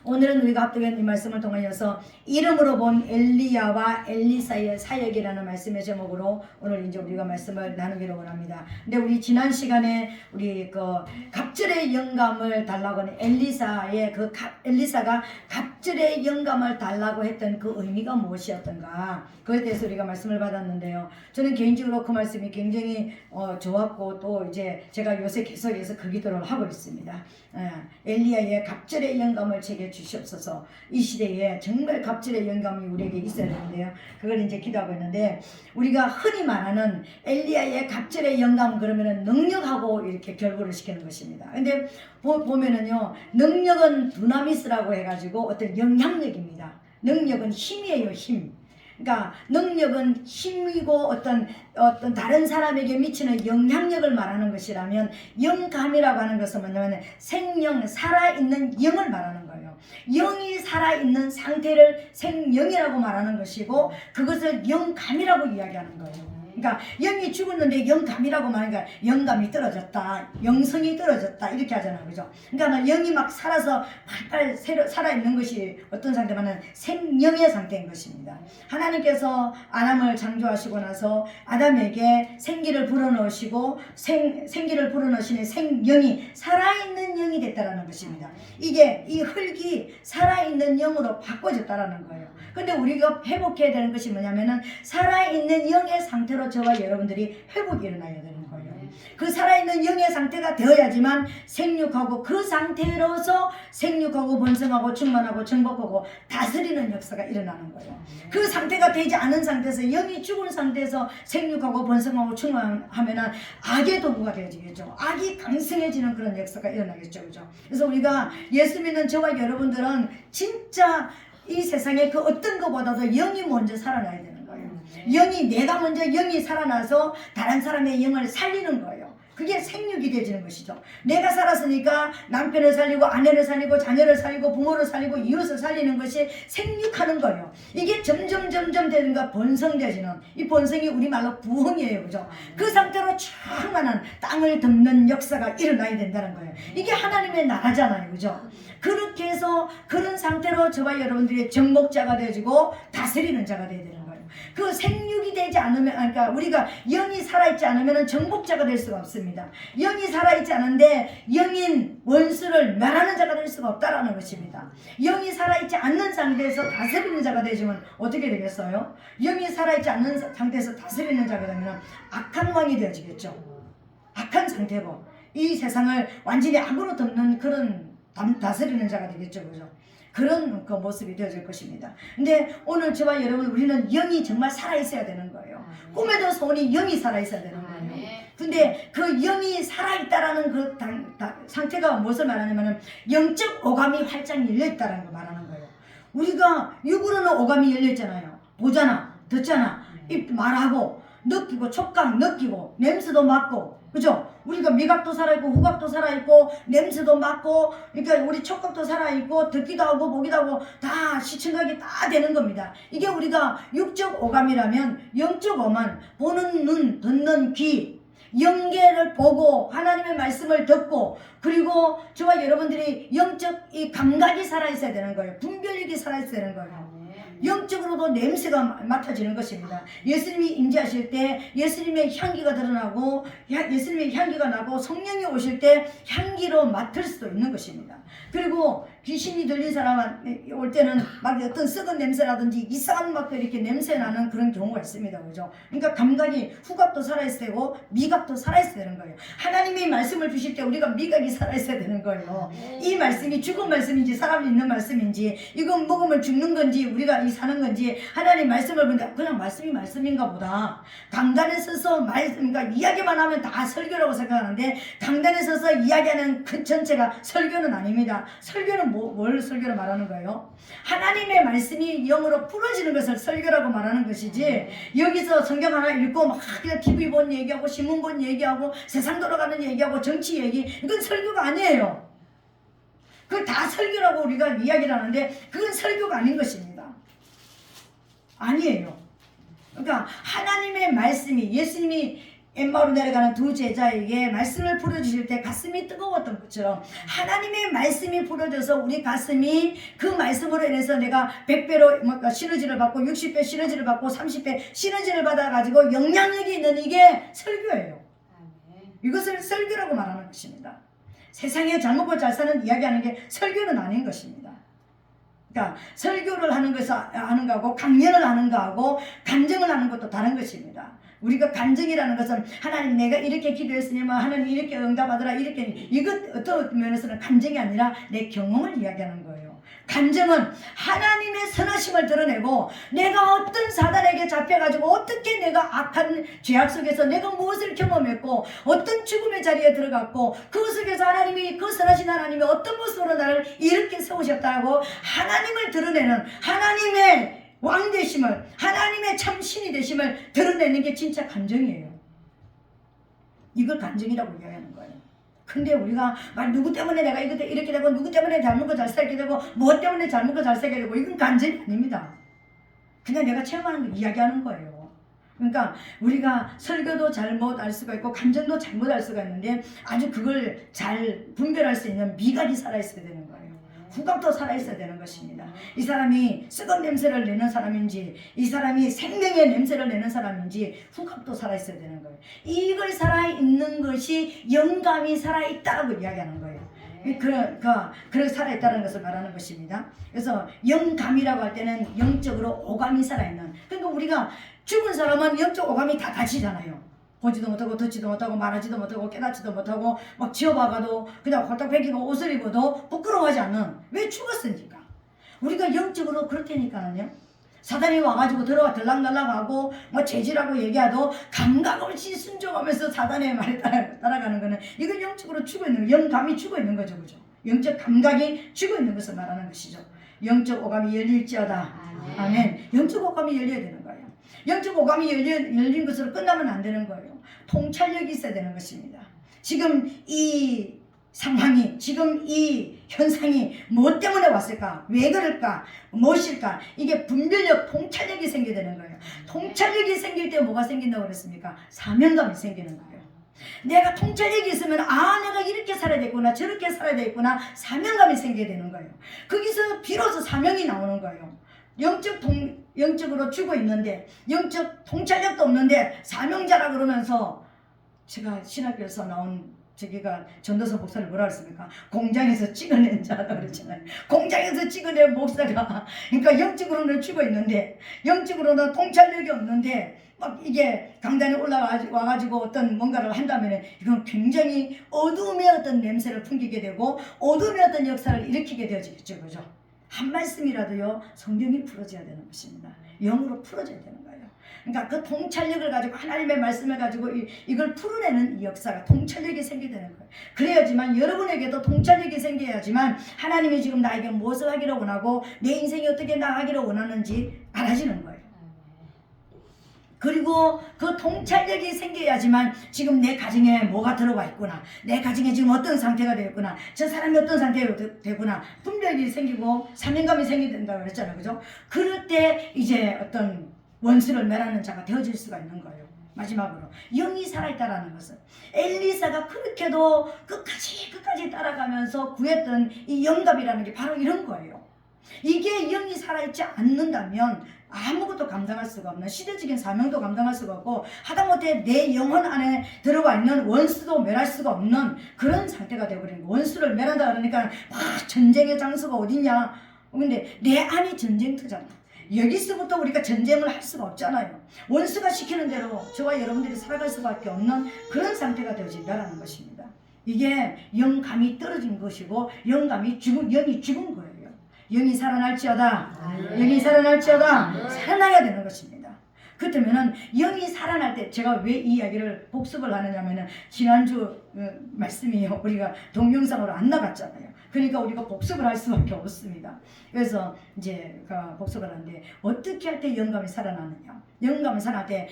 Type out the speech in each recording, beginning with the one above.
오늘은 우리가 합독한 이 말씀을 통하여서 이름으로 본 엘리야와 엘리사의 사역이라는 말씀의 제목으로 오늘 이제 우리가 말씀을 나누기로 원합니다. 근데 우리 지난 시간에 우리 그 갑절의 영감을 달라고 하는 엘리사가 갑절의 영감을 달라고 했던 그 의미가 무엇이었던가, 그에 대해서 우리가 말씀을 받았는데요. 저는 개인적으로 그 말씀이 굉장히 좋았고, 또 이제 제가 요새 계속해서 그 기도를 하고 있습니다. 엘리야의 갑절의 영감을 제게 주시옵소서. 이 시대에 정말 갑절의 영감이 우리에게 있어야 되는데요. 그걸 이제 기도하고 있는데, 우리가 흔히 말하는 엘리야의 갑절의 영감, 그러면은 능력하고 이렇게 결부를 시키는 것입니다. 근데 보면은요, 능력은 두나미스라고 해가지고 어떤 영향력입니다. 능력은 힘이에요, 힘. 그러니까 능력은 힘이고 어떤 다른 사람에게 미치는 영향력을 말하는 것이라면, 영감이라고 하는 것은 뭐냐면 생명, 살아있는 영을 말하는 거예요. 영이 살아있는 상태를 생영이라고 말하는 것이고, 그것을 영감이라고 이야기하는 거예요. 그러니까 영이 죽었는데 영감이라고 말하니까 영감이 떨어졌다, 영성이 떨어졌다 이렇게 하잖아요, 그죠? 그러니까 영이 막 살아서 활발 살아있는 것이 어떤 상태냐면 생명의 상태인 것입니다. 하나님께서 아담을 창조하시고 나서 아담에게 생기를 불어넣으시고 생기를 불어넣으시는 생영이 살아있는 영이 됐다라는 것입니다. 이게 이 흙이 살아있는 영으로 바꿔졌다라는 거예요. 근데 우리가 회복해야 되는 것이 뭐냐면은 살아있는 영의 상태로 저와 여러분들이 회복이 일어나야 되는 거예요. 그 살아있는 영의 상태가 되어야지만 생육하고, 그 상태로서 생육하고 번성하고 충만하고 정복하고 다스리는 역사가 일어나는 거예요. 그 상태가 되지 않은 상태에서, 영이 죽은 상태에서 생육하고 번성하고 충만하면은 악의 도구가 되어지겠죠. 악이 강성해지는 그런 역사가 일어나겠죠, 그죠? 그래서 우리가 예수 믿는 저와 여러분들은 진짜 이 세상에 그 어떤 것보다도 영이 먼저 살아나야 되는 거예요. 내가 먼저 영이 살아나서 다른 사람의 영을 살리는 거예요. 그게 생육이 되어지는 것이죠. 내가 살았으니까 남편을 살리고 아내를 살리고 자녀를 살리고 부모를 살리고 이웃을 살리는 것이 생육하는 거예요. 이게 점점 되는가 번성되어지는, 이 번성이 우리말로 부흥이에요, 그죠? 그 상태로 충만한 땅을 덮는 역사가 일어나야 된다는 거예요. 이게 하나님의 나라잖아요, 그죠? 그렇게 해서 그런 상태로 저와 여러분들이 정복자가 되어지고 다스리는 자가 되어야 되는 거예요. 그 생육이 되지 않으면, 그러니까 우리가 영이 살아있지 않으면 정복자가 될 수가 없습니다. 영이 살아있지 않은데 영인 원수를 멸하는 자가 될 수가 없다라는 것입니다. 영이 살아있지 않는 상태에서 다스리는 자가 되지면 어떻게 되겠어요? 영이 살아있지 않는 상태에서 다스리는 자가 되면 악한 왕이 되어지겠죠. 악한 상태고, 이 세상을 완전히 악으로 덮는 그런 다스리는 자가 되겠죠, 그죠? 그런 그 모습이 되어질 것입니다. 근데 오늘 저와 여러분, 우리는 영이 정말 살아있어야 되는 거예요. 꿈에도 소원이 영이 살아있어야 되는 거예요. 근데 그 영이 살아있다라는 그 상태가 무엇을 말하냐면 영적 오감이 활짝 열려있다는 걸 말하는 거예요. 우리가 육으로는 오감이 열려있잖아요. 보잖아, 듣잖아, 입 말하고, 느끼고, 촉각 느끼고, 냄새도 맡고, 그죠? 우리가 미각도 살아있고 후각도 살아있고 냄새도 맡고, 그러니까 우리 촉각도 살아있고 듣기도 하고 보기도 하고 다 시청각이 다 되는 겁니다. 이게 우리가 육적 오감이라면, 영적 오감은 보는 눈, 듣는 귀, 영계를 보고 하나님의 말씀을 듣고, 그리고 저와 여러분들이 영적 이 감각이 살아있어야 되는 거예요. 분별력이 살아있어야 되는 거예요. 영적으로도 냄새가 맡아지는 것입니다. 예수님이 임재하실 때 예수님의 향기가 드러나고, 예수님의 향기가 나고, 성령이 오실 때 향기로 맡을 수도 있는 것입니다. 그리고 귀신이 들린 사람 올 때는 막 어떤 썩은 냄새라든지 이상한 막 이렇게 냄새 나는 그런 경우가 있습니다, 그죠? 그러니까 감각이, 후각도 살아있어야 되고 미각도 살아있어야 되는 거예요. 하나님이 말씀을 주실 때 우리가 미각이 살아있어야 되는 거예요. 이 말씀이 죽은 말씀인지 살아 있는 말씀인지, 이건 먹으면 죽는 건지 우리가 사는 건지, 하나님 말씀을 보니까 그냥 말씀이 말씀인가 보다. 강단에 서서 그러니까 이야기만 하면 다 설교라고 생각하는데, 강단에 서서 이야기하는 그 전체가 설교는 아닙니다. 설교는 뭘 설교로 말하는 거예요? 하나님의 말씀이 영으로 풀어지는 것을 설교라고 말하는 것이지, 여기서 성경 하나 읽고 막 그냥 TV 본 얘기하고 신문 본 얘기하고 세상 돌아가는 얘기하고 정치 얘기, 이건 설교가 아니에요. 그걸 다 설교라고 우리가 이야기를 하는데 그건 설교가 아닌 것입니다. 아니에요. 그러니까 하나님의 말씀이, 예수님이 엠마오로 내려가는 두 제자에게 말씀을 풀어주실 때 가슴이 뜨거웠던 것처럼 하나님의 말씀이 풀어져서 우리 가슴이 그 말씀으로 인해서 내가 100배로 시너지를 받고 60배 시너지를 받고 30배 시너지를 받아가지고 영향력이 있는 이게 설교예요. 이것을 설교라고 말하는 것입니다. 세상에 잘 먹고 잘 사는 이야기하는 게 설교는 아닌 것입니다. 그러니까 설교를 하는 거하고 강연을 하는 거하고 간증을 하는 것도 다른 것입니다. 우리가 간증이라는 것은 하나님 내가 이렇게 기도했으니만 하나님 이렇게 응답하더라 이렇게 이것 어떤 면에서는 간증이 아니라 내 경험을 이야기하는 거예요. 간증은 하나님의 선하심을 드러내고 내가 어떤 사단에게 잡혀가지고 어떻게 내가 악한 죄악 속에서 내가 무엇을 경험했고 어떤 죽음의 자리에 들어갔고 그 속에서 하나님이 그 선하신 하나님이 어떤 모습으로 나를 이렇게 세우셨다고 하나님을 드러내는 하나님의 왕되심을 하나님의 참신이 되심을 드러내는 게 진짜 간증이에요. 이걸 간증이라고 이야기하는 거예요. 근데 우리가 막 누구 때문에 내가 이렇게 되고 누구 때문에 잘 먹고 잘 살게 되고 무엇 때문에 잘 먹고 잘 살게 되고 이건 간증이 아닙니다. 그냥 내가 체험하는 거 이야기하는 거예요. 그러니까 우리가 설교도 잘못 알 수가 있고 간증도 잘못 알 수가 있는데 아주 그걸 잘 분별할 수 있는 미각이 살아있어야 되는 거예요. 후각도 살아있어야 되는 것입니다. 이 사람이 썩은 냄새를 내는 사람인지 이 사람이 생명의 냄새를 내는 사람인지 후각도 살아있어야 되는 거예요. 이걸 살아있는 것이 영감이 살아있다고 이야기하는 거예요. 그렇게 살아있다는 것을 말하는 것입니다. 그래서 영감이라고 할 때는 영적으로 오감이 살아있는, 그러니까 우리가 죽은 사람은 영적 오감이 다 다치잖아요. 보지도 못하고 듣지도 못하고 말하지도 못하고 깨닫지도 못하고 막 지어박아도 그냥 홀딱 베끼고 옷을 입어도 부끄러워하지 않는, 왜 죽었으니까. 우리가 영적으로 그렇다니까요. 사단이 와가지고 들어와 들락날락하고 뭐 죄지라고 얘기하도 감각 없이 순종하면서 사단의 말에 따라가는 거는 이건 영적으로 죽어있는 거예요. 영감이 죽어있는 거죠. 그죠? 영적 감각이 죽어있는 것을 말하는 것이죠. 영적 오감이 열릴지어다. 아멘. 영적 오감이 열려야 되는 거예요. 영적 오감이 열린 것으로 끝나면 안 되는 거예요. 통찰력이 있어야 되는 것입니다. 지금 이 상황이, 지금 이 현상이 무엇 때문에 왔을까? 왜 그럴까? 무엇일까? 이게 분별력, 통찰력이 생겨야 되는 거예요. 통찰력이 생길 때 뭐가 생긴다고 그랬습니까? 사명감이 생기는 거예요. 내가 통찰력이 있으면 내가 이렇게 살아야 되겠구나, 저렇게 살아야 되겠구나, 사명감이 생겨야 되는 거예요. 거기서 비로소 사명이 나오는 거예요. 영적으로 죽어 있는데 영적 통찰력도 없는데 사명자라 그러면서, 제가 신학교에서 나온 저기가 전도서 목사를 뭐라 그랬습니까? 공장에서 찍어낸 자라고 그랬잖아요. 공장에서 찍어낸 목사가, 그러니까 영적으로는 죽어 있는데 영적으로는 통찰력이 없는데 막 이게 강단에 올라와가지고 어떤 뭔가를 한다면 이건 굉장히 어둠의 어떤 냄새를 풍기게 되고 어둠의 어떤 역사를 일으키게 되어지겠죠. 그죠? 한 말씀이라도요, 성경이 풀어져야 되는 것입니다. 영으로 풀어져야 되는 거예요. 그러니까 그 통찰력을 가지고 하나님의 말씀을 가지고 이걸 풀어내는 이 역사가, 통찰력이 생기게 되는 거예요. 그래야지만 여러분에게도 통찰력이 생겨야지만 하나님이 지금 나에게 무엇을 하기를 원하고 내 인생이 어떻게 나가기를 원하는지 알아지는 거예요. 그리고 그 통찰력이 생겨야지만 지금 내 가정에 뭐가 들어와 있구나, 내 가정에 지금 어떤 상태가 되었구나, 저 사람이 어떤 상태가 되구나, 분별이 생기고 사명감이 생기게 된다고 그랬잖아요. 그죠? 그럴 때 이제 어떤 원수를 멸하는 자가 되어질 수가 있는 거예요. 마지막으로 영이 살아있다라는 것은, 엘리사가 그렇게도 끝까지 따라가면서 구했던 이 영감이라는 게 바로 이런 거예요. 이게 영이 살아있지 않는다면 아무것도 감당할 수가 없는, 시대적인 사명도 감당할 수가 없고 하다못해 내 영혼 안에 들어와 있는 원수도 멸할 수가 없는 그런 상태가 되어버리는 거예요. 원수를 멸한다 그러니까 전쟁의 장소가 어디냐. 근데 내 안이 전쟁터잖아. 여기서부터 우리가 전쟁을 할 수가 없잖아요. 원수가 시키는 대로 저와 여러분들이 살아갈 수밖에 없는 그런 상태가 되어진다는 것입니다. 이게 영감이 떨어진 것이고 영이 죽은 거예요. 영이 살아날지어다. 영이 살아날지어다. 살아나야 되는 것입니다. 그렇다면은 영이 살아날 때, 제가 왜 이 이야기를 복습을 하느냐면은 지난주 말씀이요, 우리가 동영상으로 안 나갔잖아요. 그러니까 우리가 복습을 할 수밖에 없습니다. 그래서 이제 복습을 하는데, 어떻게 할 때 영감이 살아나느냐? 영감이 살아날 때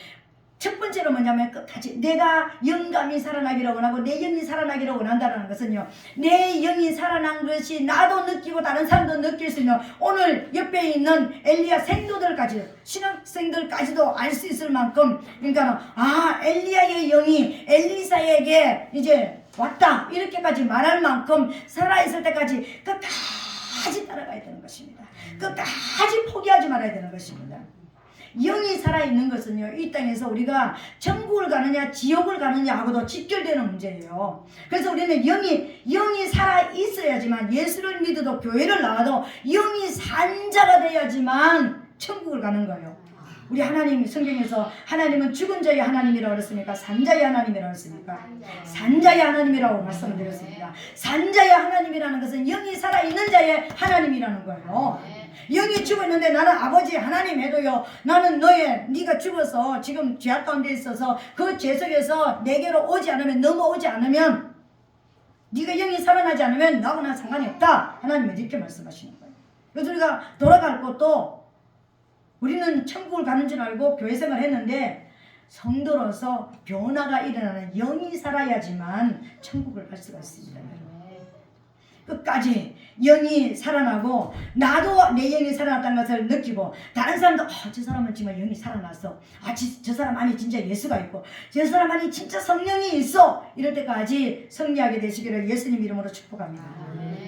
첫 번째로 뭐냐면 끝까지 내가 영감이 살아나기를 원하고 내 영이 살아나기를 원한다는 것은요, 내 영이 살아난 것이 나도 느끼고 다른 사람도 느낄 수 있는, 오늘 옆에 있는 엘리야 생도들까지, 신학생들까지도 알 수 있을 만큼, 그러니까 엘리야의 영이 엘리사에게 이제 왔다 이렇게까지 말할 만큼 살아있을 때까지 끝까지 따라가야 되는 것입니다. 끝까지 포기하지 말아야 되는 것입니다. 영이 살아있는 것은요, 이 땅에서 우리가 천국을 가느냐 지옥을 가느냐 하고도 직결되는 문제예요. 그래서 우리는 영이 살아있어야지만, 예수를 믿어도 교회를 나와도 영이 산 자가 돼야지만 천국을 가는 거예요. 우리 하나님, 성경에서 하나님은 죽은 자의 하나님이라고 그랬습니까? 산 자의 하나님이라고 그랬습니까? 산 자의 하나님이라고 말씀을 드렸습니다. 산 자의 하나님이라는 것은 영이 살아있는 자의 하나님이라는 거예요. 영이 죽었는데 나는 아버지 하나님 해도요, 나는 네가 죽어서 지금 죄악 가운데 있어서 그 죄 속에서 내게로 오지 않으면, 넘어오지 않으면, 네가 영이 살아나지 않으면 나하고는 상관이 없다, 하나님은 이렇게 말씀하시는 거예요. 그래서 우리가 돌아갈 것도, 우리는 천국을 가는 줄 알고 교회 생활을 했는데, 성도로서 변화가 일어나는 영이 살아야지만 천국을 갈 수가 있습니다. 끝까지 영이 살아나고, 나도 내 영이 살아났다는 것을 느끼고, 다른 사람도 저 사람은 정말 영이 살아났어, 저 사람 안에 진짜 예수가 있고, 저 사람 안에 진짜 성령이 있어, 이럴 때까지 승리하게 되시기를 예수님 이름으로 축복합니다.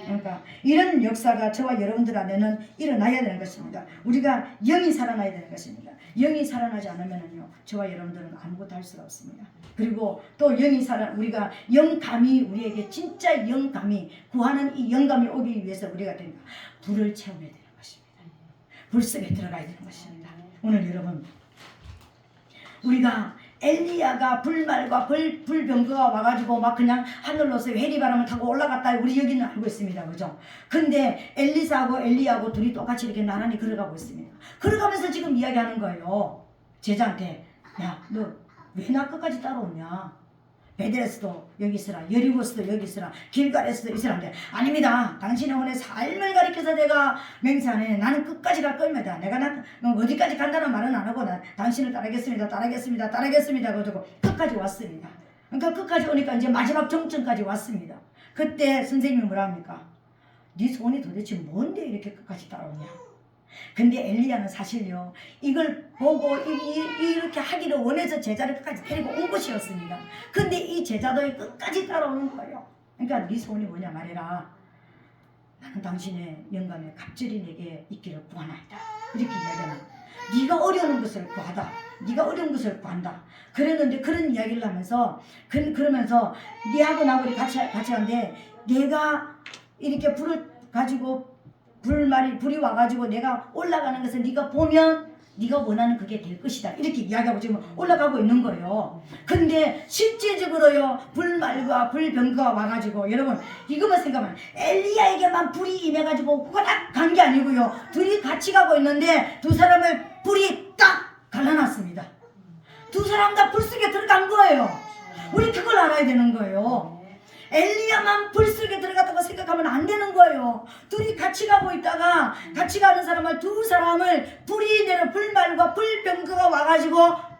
그러니까 이런 역사가 저와 여러분들 안에는 일어나야 되는 것입니다. 우리가 영이 살아나야 되는 것입니다. 영이 살아나지 않으면요, 저와 여러분들은 아무것도 할 수가 없습니다. 그리고 또 우리가 영감이, 우리에게 진짜 영감이, 구하는 이 영감이 오기 위해서 우리가 됩니다. 불을 채워야 되는 것입니다. 불 속에 들어가야 되는 것입니다. 오늘 여러분, 우리가 엘리야가 불말과 불병거가 와가지고 막 그냥 하늘로서 회리바람을 타고 올라갔다, 우리 여기는 알고 있습니다. 그죠? 근데 엘리사하고 엘리야하고 둘이 똑같이 이렇게 나란히 걸어가고 있습니다. 걸어가면서 지금 이야기하는 거예요. 제자한테, 야, 너 왜 나 끝까지 따라오냐? 베델에서도 여기 있으라, 여리고서도 여기 있으라, 길갈에서도 있으라는데, 아닙니다. 당신의 혼의 삶을 가리켜서 내가 맹세하네. 나는 끝까지 갈 겁니다. 내가 어디까지 간다는 말은 안 하고, 당신을 따르겠습니다. 그러고 끝까지 왔습니다. 그러니까 끝까지 오니까 이제 마지막 정점까지 왔습니다. 그때 선생님이 뭐라 합니까? 네 소원이 도대체 뭔데 이렇게 끝까지 따라오냐? 근데 엘리야는 사실요, 이걸 보고 이렇게 하기를 원해서 제자를 끝까지 데리고 온 것이었습니다. 근데 이 제자도 끝까지 따라오는 거예요. 그러니까 네 소원이 뭐냐 말해라. 나는 당신의 영감에 갑절이 내게 있기를 구하나이다, 이렇게 이야기하나. 네가 어려운 것을 구하다, 네가 어려운 것을 구한다, 그랬는데, 그런 이야기를 하면서 그러면서 네하고 나하고 같이 하는데, 내가 이렇게 불을 가지고 불이 와가지고 내가 올라가는 것을 네가 보면 네가 원하는 그게 될 것이다, 이렇게 이야기하고 지금 올라가고 있는 거예요. 근데 실제적으로요, 불말과 불병거가 와가지고, 여러분 이것만 생각하면, 엘리야에게만 불이 임해가지고 후다닥 간 게 아니고요, 둘이 같이 가고 있는데 두 사람을 불이 딱 갈라놨습니다. 두 사람 다 불 속에 들어간 거예요. 우리 그걸 알아야 되는 거예요. 엘리야만 불 속에 들어갔다고 생각하면 안 되는 거예요. 둘이 같이 가고 있다가, 같이 가는 두 사람을 불이 내려, 불말과 불병거가 와가지고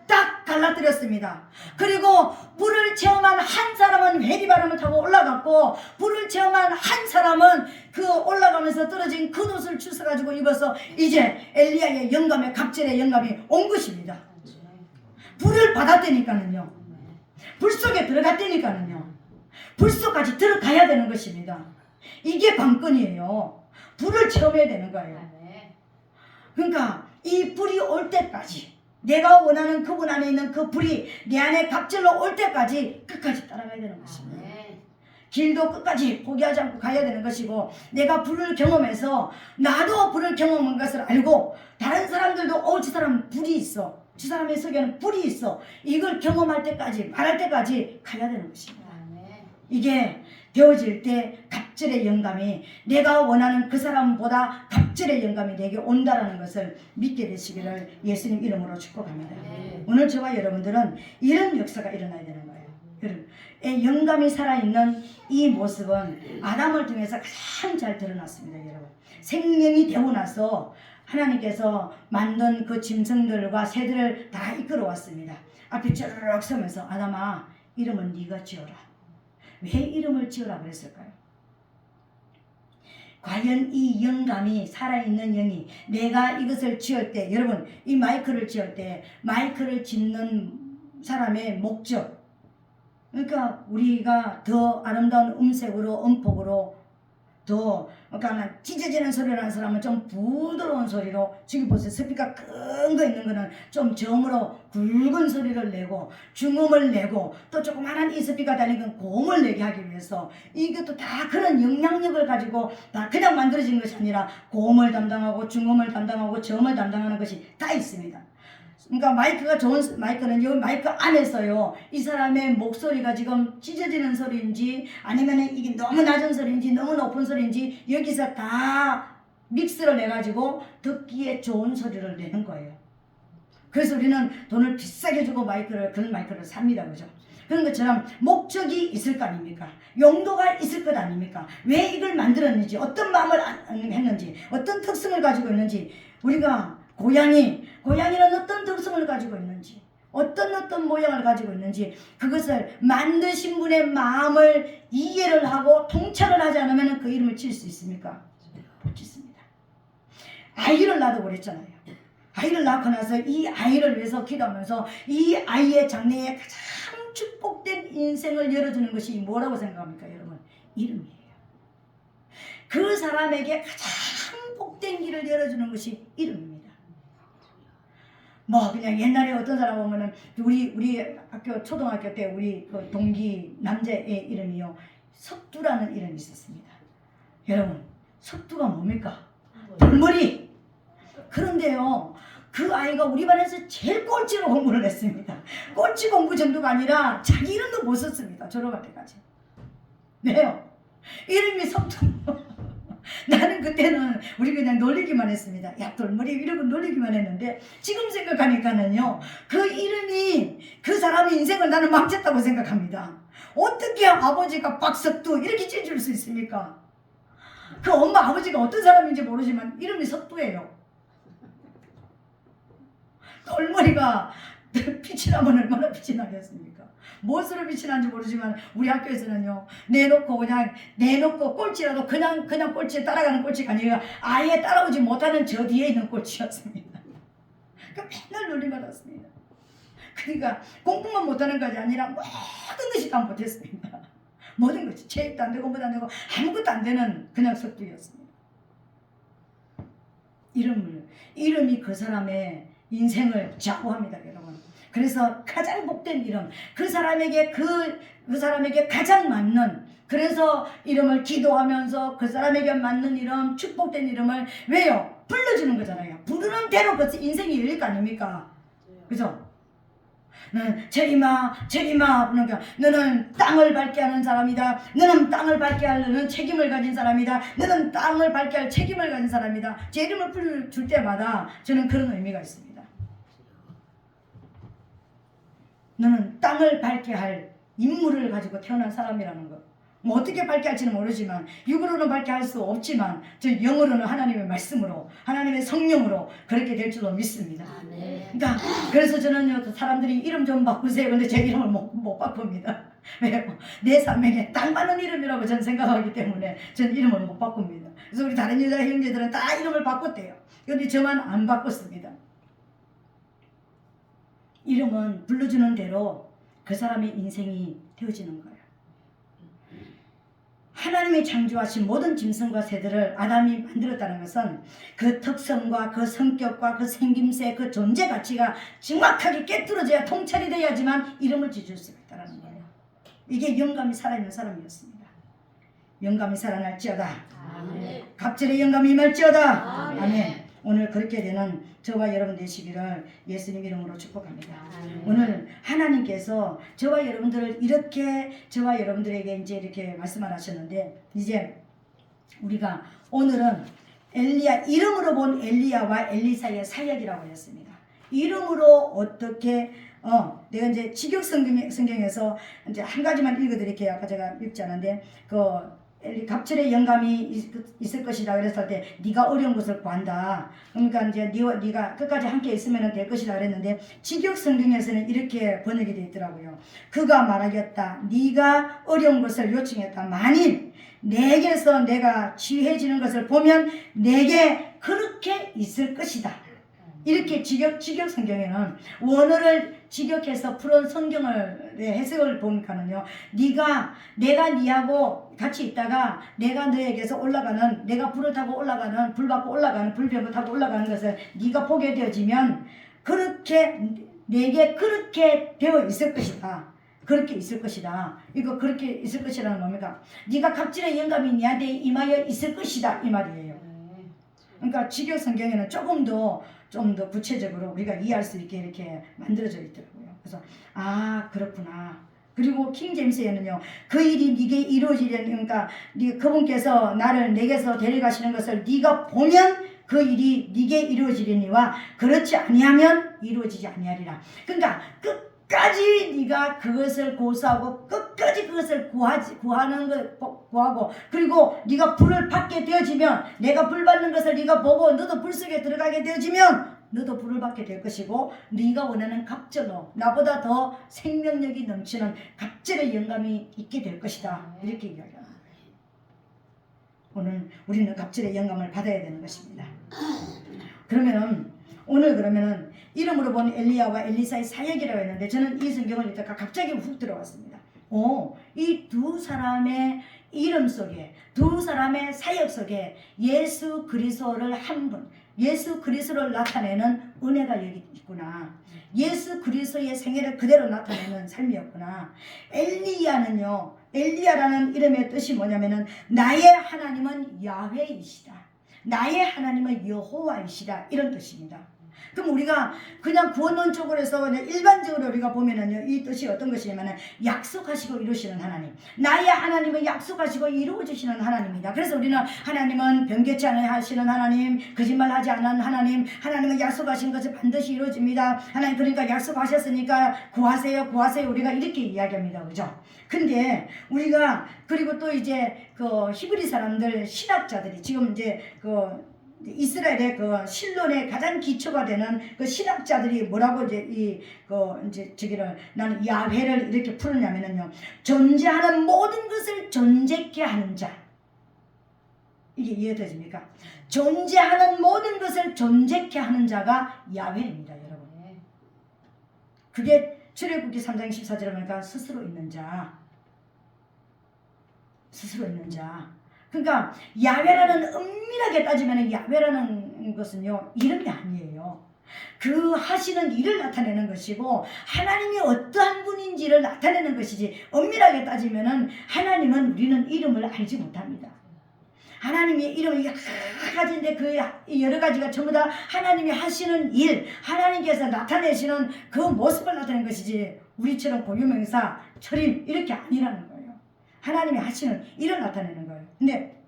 딱 갈라뜨렸습니다. 그리고 불을 체험한 한 사람은 회리바람을 타고 올라갔고, 불을 체험한 한 사람은 그 올라가면서 떨어진 겉옷을 주워가지고 입어서 이제 엘리야의 영감에, 갑절의 영감이 온 것입니다. 불을 받았다니까는요, 불 속에 들어갔다니까는요, 불 속까지 들어가야 되는 것입니다. 이게 관건이에요. 불을 체험해야 되는 거예요. 그러니까 이 불이 올 때까지, 내가 원하는 그분 안에 있는 그 불이 내 안에 갑절로 올 때까지 끝까지 따라가야 되는 것입니다. 길도 끝까지 포기하지 않고 가야 되는 것이고, 내가 불을 경험해서 나도 불을 경험한 것을 알고, 다른 사람들도 저 사람은 불이 있어, 저 사람의 속에는 불이 있어, 이걸 경험할 때까지, 말할 때까지 가야 되는 것입니다. 이게 되어질 때 갑절의 영감이, 내가 원하는 그 사람보다 갑절의 영감이 내게 온다라는 것을 믿게 되시기를 예수님 이름으로 축복합니다. 오늘 저와 여러분들은 이런 역사가 일어나야 되는 거예요. 영감이 살아있는 이 모습은 아담을 통해서 가장 잘 드러났습니다. 여러분, 생명이 되고 나서 하나님께서 만든 그 짐승들과 새들을 다 이끌어 왔습니다. 앞에 쭈르륵 서면서 아담아 이름은 네가 지어라. 왜 이름을 지어라 그랬을까요? 과연 이 영감이 살아있는 영이 내가 이것을 지을 때, 여러분 이 마이크를 지을 때 마이크를 짓는 사람의 목적, 그러니까 우리가 더 아름다운 음색으로 음폭으로 더 그러니까 찢어지는 소리를 하는 사람은 좀 부드러운 소리로, 지금 보세요 스피커 큰 거 있는 거는 좀 저음으로 굵은 소리를 내고 중음을 내고 또 조그만한 이 스피커 달린 건 고음을 내게 하기 위해서, 이것도 다 그런 영향력을 가지고 다 그냥 만들어진 것이 아니라 고음을 담당하고 중음을 담당하고 저음을 담당하는 것이 다 있습니다. 그러니까 마이크가 좋은 마이크는 이 마이크 안에서요 이 사람의 목소리가 지금 찢어지는 소리인지 아니면 이게 너무 낮은 소리인지 너무 높은 소리인지 여기서 다 믹스를 내가지고 듣기에 좋은 소리를 내는 거예요. 그래서 우리는 돈을 비싸게 주고 그런 마이크를 삽니다. 그죠? 그런 것처럼 목적이 있을 거 아닙니까? 용도가 있을 것 아닙니까? 왜 이걸 만들었는지, 어떤 마음을 했는지, 어떤 특성을 가지고 있는지, 우리가 고양이는 어떤 특성을 가지고 있는지, 어떤 모양을 가지고 있는지, 그것을 만드신 분의 마음을 이해를 하고 통찰을 하지 않으면 그 이름을 칠 수 있습니까? 못 짓습니다. 아이를 낳아도 그랬잖아요. 아이를 낳고 나서 이 아이를 위해서 기도하면서 이 아이의 장래에 가장 축복된 인생을 열어주는 것이 뭐라고 생각합니까 여러분? 이름이에요. 그 사람에게 가장 복된 길을 열어주는 것이 이름입니다. 뭐 그냥 옛날에 어떤 사람 보면은 우리 학교 초등학교 때 우리 그 동기 남자의 이름이요 석두라는 이름이 있었습니다. 여러분 석두가 뭡니까? 돌머리. 그런데요 그 아이가 우리 반에서 제일 꼴찌로 공부를 했습니다. 꼴찌 공부 정도가 아니라 자기 이름도 못 썼습니다. 졸업할 때까지. 왜요? 이름이 석두. 나는 그때는 우리 그냥 놀리기만 했습니다. 야 돌머리 이러고 놀리기만 했는데 지금 생각하니까는요 그 이름이 그 사람의 인생을 나는 망쳤다고 생각합니다. 어떻게 아버지가 박석두 이렇게 찢을 수 있습니까? 그 엄마 아버지가 어떤 사람인지 모르지만 이름이 석두예요. 돌머리가 빛이 나면 얼마나 빛이 나겠습니까? 무엇으로 빛이 나는지 모르지만 우리 학교에서는요 내놓고 꼴찌라도 그냥 꼴찌에 따라가는 꼴찌가 아니라 아예 따라오지 못하는 저 뒤에 있는 꼴찌였습니다. 그러니까 맨날 놀림 받았습니다. 그러니까 공부만 못하는 것이 아니라 모든 것이 다 못했습니다. 모든 것이 체육도 안 되고 공부도 안 되고 아무것도 안 되는 그냥 석두였습니다. 이름이 그 사람의 인생을 좌우합니다, 여러분. 그래서 가장 복된 이름, 그 사람에게 가장 맞는, 그래서 이름을 기도하면서 그 사람에게 맞는 이름, 축복된 이름을 왜요? 불러주는 거잖아요. 부르는 대로 그 인생이 열릴 거 아닙니까? 그죠? 너는 제리마 그러니까 너는 땅을 밟게 하는 사람이다. 너는 땅을 밟게 하려는 책임을 가진 사람이다. 너는 땅을 밟게 할 책임을 가진 사람이다. 제 이름을 불러줄 때마다 저는 그런 의미가 있습니다. 너는 땅을 밟게 할 임무를 가지고 태어난 사람이라는 것. 뭐 어떻게 밟게 할지는 모르지만 육으로는 밟게 할 수 없지만 저 영으로는 하나님의 말씀으로 하나님의 성령으로 그렇게 될 줄로 믿습니다. 그러니까 그래서 저는 사람들이 이름 좀 바꾸세요. 근데 제 이름을 못 바꿉니다. 왜요? 내 삶에게 딱 맞는 이름이라고 저는 생각하기 때문에 저는 이름을 못 바꿉니다. 그래서 우리 다른 여자 형제들은 다 이름을 바꿨대요. 그런데 저만 안 바꿨습니다. 이름은 불러주는 대로 그 사람의 인생이 되어지는 거예요. 하나님이 창조하신 모든 짐승과 새들을 아담이 만들었다는 것은 그 특성과 그 성격과 그 생김새, 그 존재 가치가 정확하게 깨뚫어져야 통찰이 돼야지만 이름을 지을 수가 있다는 거예요. 이게 영감이 살아있는 사람이었습니다. 영감이 살아날지어다. 아멘. 갑절의 영감이 임할지어다. 아멘. 아멘. 오늘 그렇게 되는 저와 여러분 되시기를 예수님 이름으로 축복합니다. 오늘 하나님께서 저와 여러분들을 이렇게 저와 여러분들에게 이제 이렇게 말씀을 하셨는데 이제 우리가 오늘은 이름으로 본 엘리야와 엘리사의 사역이라고 했습니다. 이름으로 어떻게 내가 이제 직역 성경에서 이제 한 가지만 읽어드릴게요. 아까 제가 읽지 않았는데 갑절의 영감이 있을 것이다 그랬을 때 네가 어려운 것을 구한다. 그러니까 이제 네가 끝까지 함께 있으면 될 것이다 그랬는데 직역 성경에서는 이렇게 번역이 되어 있더라고요. 그가 말하겠다. 네가 어려운 것을 요청했다. 만일 내게서 내가 취해지는 것을 보면 내게 그렇게 있을 것이다. 이렇게 직역 성경에는 원어를 직역해서 푸른 성경을 해석을 보니까는요, 내가 네하고 같이 있다가 내가 너에게서 올라가는, 내가 불을 타고 올라가는, 불 받고 올라가는, 불병을 타고 올라가는 것을 네가 보게 되어지면 그렇게 내게 그렇게 되어 있을 것이다. 그렇게 있을 것이다. 이거 그렇게 있을 것이라는 뭡니까? 네가 갑질의 영감이 네한테 임하여 있을 것이다 이 말이에요. 그러니까 직역 성경에는 좀 더 구체적으로 우리가 이해할 수 있게 이렇게 만들어져 있더라고요. 그래서 그렇구나. 그리고 킹 제임스에는요, 그 일이 네게 이루어지려니, 그러니까 그분께서 나를 내게서 데려가시는 것을 네가 보면 그 일이 네게 이루어지려니와 그렇지 아니하면 이루어지지 아니하리라. 그러니까 끝까지 네가 그것을 고수하고 끝까지 그것을 구하고 그리고 네가 불을 받게 되어지면, 내가 불 받는 것을 네가 보고 너도 불 속에 들어가게 되어지면 너도 불을 받게 될 것이고, 네가 원하는 갑절로 나보다 더 생명력이 넘치는 갑절의 영감이 있게 될 것이다. 이렇게 이야기합니다. 오늘 우리는 갑절의 영감을 받아야 되는 것입니다. 오늘 이름으로 본 엘리야와 엘리사의 사역이라고 했는데, 저는 이 성경을 읽다가 갑자기 훅 들어왔습니다. 이 두 사람의 이름 속에, 두 사람의 사역 속에 예수 그리스도를 한 분, 예수 그리스도를 나타내는 은혜가 여기 있구나. 예수 그리스도의 생애를 그대로 나타내는 삶이었구나. 엘리야라는 이름의 뜻이 뭐냐면은 나의 하나님은 야훼이시다. 나의 하나님은 여호와이시다. 이런 뜻입니다. 그럼 우리가 그냥 구원론적으로 해서 그냥 일반적으로 우리가 보면은요, 이 뜻이 어떤 것이냐면 약속하시고 이루시는 하나님, 나의 하나님은 약속하시고 이루어주시는 하나님이다. 그래서 우리는 하나님은 변개치 않으려 하시는 하나님, 거짓말하지 않는 하나님, 하나님은 약속하신 것을 반드시 이루어집니다. 하나님 그러니까 약속하셨으니까 구하세요 우리가 이렇게 이야기합니다. 그죠? 근데 우리가 그리고 또 이제 그 히브리 사람들, 신학자들이 지금 이제 이스라엘의 그 신론의 가장 기초가 되는 그 신학자들이 뭐라고 나는 야훼를 이렇게 풀었냐면요, 존재하는 모든 것을 존재케 하는 자. 이게 이해되십니까? 존재하는 모든 것을 존재케 하는 자가 야훼입니다, 여러분. 그게 출애굽기 3장 14절에 보니까 스스로 있는 자. 그러니까 야훼라는, 엄밀하게 따지면 야훼라는 것은요, 이름이 아니에요. 그 하시는 일을 나타내는 것이고 하나님이 어떠한 분인지를 나타내는 것이지, 엄밀하게 따지면은 하나님은, 우리는 이름을 알지 못합니다. 하나님의 이름이 여러 가지인데 그 여러 가지가 전부 다 하나님이 하시는 일, 하나님께서 나타내시는 그 모습을 나타내는 것이지, 우리처럼 고유명사, 철임 이렇게 아니라는 거예요. 하나님이 하시는 일을 나타내는 거예요. 근데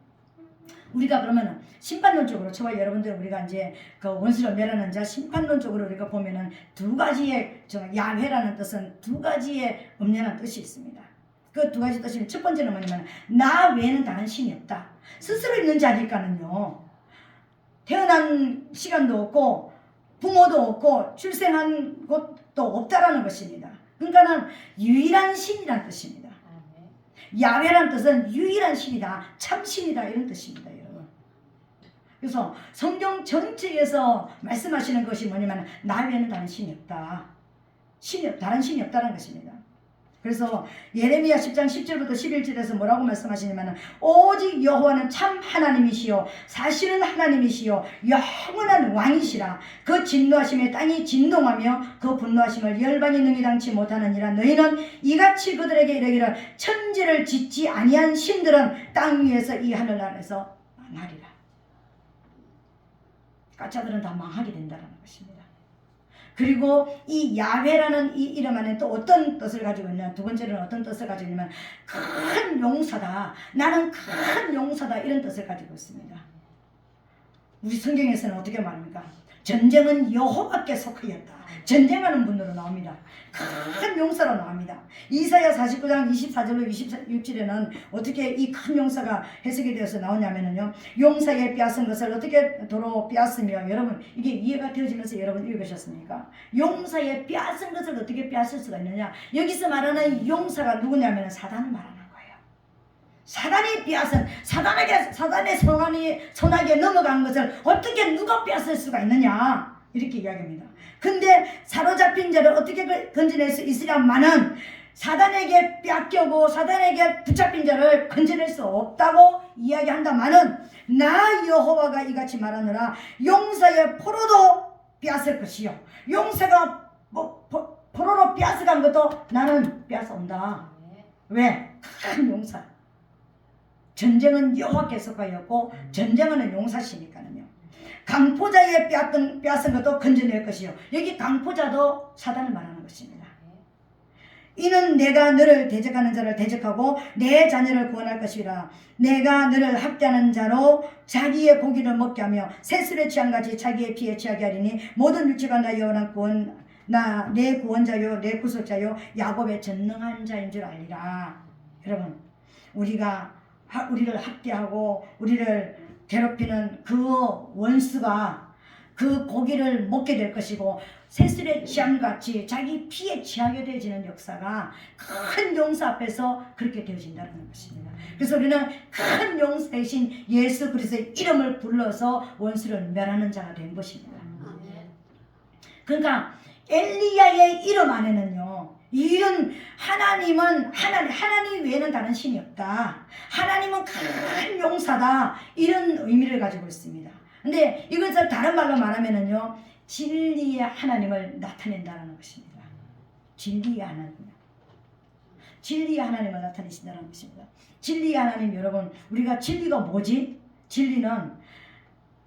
우리가 그러면은 심판론적으로, 저와 여러분들 우리가 이제 그 원수를 멸하는 자, 심판론적으로 우리가 보면은 두 가지의, 야훼라는 뜻은 두 가지의 엄연한 뜻이 있습니다. 그 두 가지 뜻이, 첫 번째는 뭐냐면 나 외에는 다른 신이 없다. 스스로 있는 자니까는요, 태어난 시간도 없고 부모도 없고 출생한 곳도 없다라는 것입니다. 그러니까는 유일한 신이란 뜻입니다. 야훼란 뜻은 유일한 신이다, 참신이다, 이런 뜻입니다, 여러분. 그래서 성경 전체에서 말씀하시는 것이 뭐냐면 나 외에는 다른 신이 없다. 다른 신이 없다는 것입니다. 그래서 예레미야 10장 10절부터 11절에서 뭐라고 말씀하시냐면, 오직 여호와는 참 하나님이시요 사실은 하나님이시요 영원한 왕이시라. 그 진노하심에 땅이 진동하며 그 분노하심을 열방이 능히 당치 못하느니라. 너희는 이같이 그들에게 이르기를 천지를 짓지 아니한 신들은 땅 위에서 이 하늘 아래서 망하리라. 가짜들은 다 망하게 된다는 것입니다. 그리고 이 야훼라는 이 이름 안에 또 어떤 뜻을 가지고 있냐, 두 번째는 어떤 뜻을 가지고 있냐면 큰 용사다, 나는 큰 용사다, 이런 뜻을 가지고 있습니다. 우리 성경에서는 어떻게 말합니까? 전쟁은 여호와께 속하였다. 전쟁하는 분으로 나옵니다. 큰 용사로 나옵니다. 이사야 49장 24절로 26절에는 어떻게 이 큰 용사가 해석이 되어서 나오냐면요, 용사의 빼앗은 것을 어떻게 도로 빼앗으며, 여러분 이게 이해가 되어지면서 여러분 읽으셨습니까? 용사의 빼앗은 것을 어떻게 빼앗을 수가 있느냐? 여기서 말하는 용사가 누구냐면 사단을 말하는 거예요. 사단이 빼앗은, 사단의 손안에 넘어간 것을 어떻게 누가 빼앗을 수가 있느냐, 이렇게 이야기합니다. 근데 사로잡힌 자를 어떻게 건져낼 수 있으냐마는 사단에게 빼앗겨고 사단에게 붙잡힌 자를 건져낼 수 없다고 이야기한다마는 나 여호와가 이같이 말하노라. 용사의 포로도 빼앗을 것이요, 용사가 포로로 빼앗어간 것도 나는 빼앗아온다. 왜? 큰 용사. 전쟁은 여호와께서 하였고 전쟁은 용사시니까요. 강포자의 빼앗은 것도 건져낼 것이요. 여기 강포자도 사단을 말하는 것입니다. 이는 내가 너를 대적하는 자를 대적하고 내 자녀를 구원할 것이라. 내가 너를 학대하는 자로 자기의 고기를 먹게 하며 새술에 취한같이 자기의 피에 취하게 하리니 모든 육체가 나 여호와는 내 구원자요 내 구속자요 야곱의 전능한 자인 줄 알리라. 여러분, 우리를 학대하고 우리를 괴롭히는 그 원수가 그 고기를 먹게 될 것이고 새술에 취함같이 자기 피에 취하게 되어지는 역사가 큰 용사 앞에서 그렇게 되어진다는 것입니다. 그래서 우리는 큰 용사이신 예수 그리스도의 이름을 불러서 원수를 멸하는 자가 된 것입니다. 그러니까 엘리야의 이름 안에는요, 이런 하나님 외에는 다른 신이 없다, 하나님은 큰 용사다, 이런 의미를 가지고 있습니다. 근데 이것을 다른 말로 말하면은요, 진리의 하나님을 나타낸다는 것입니다. 진리의 하나님을 나타내신다는 것입니다. 진리의 하나님, 여러분, 우리가 진리가 뭐지? 진리는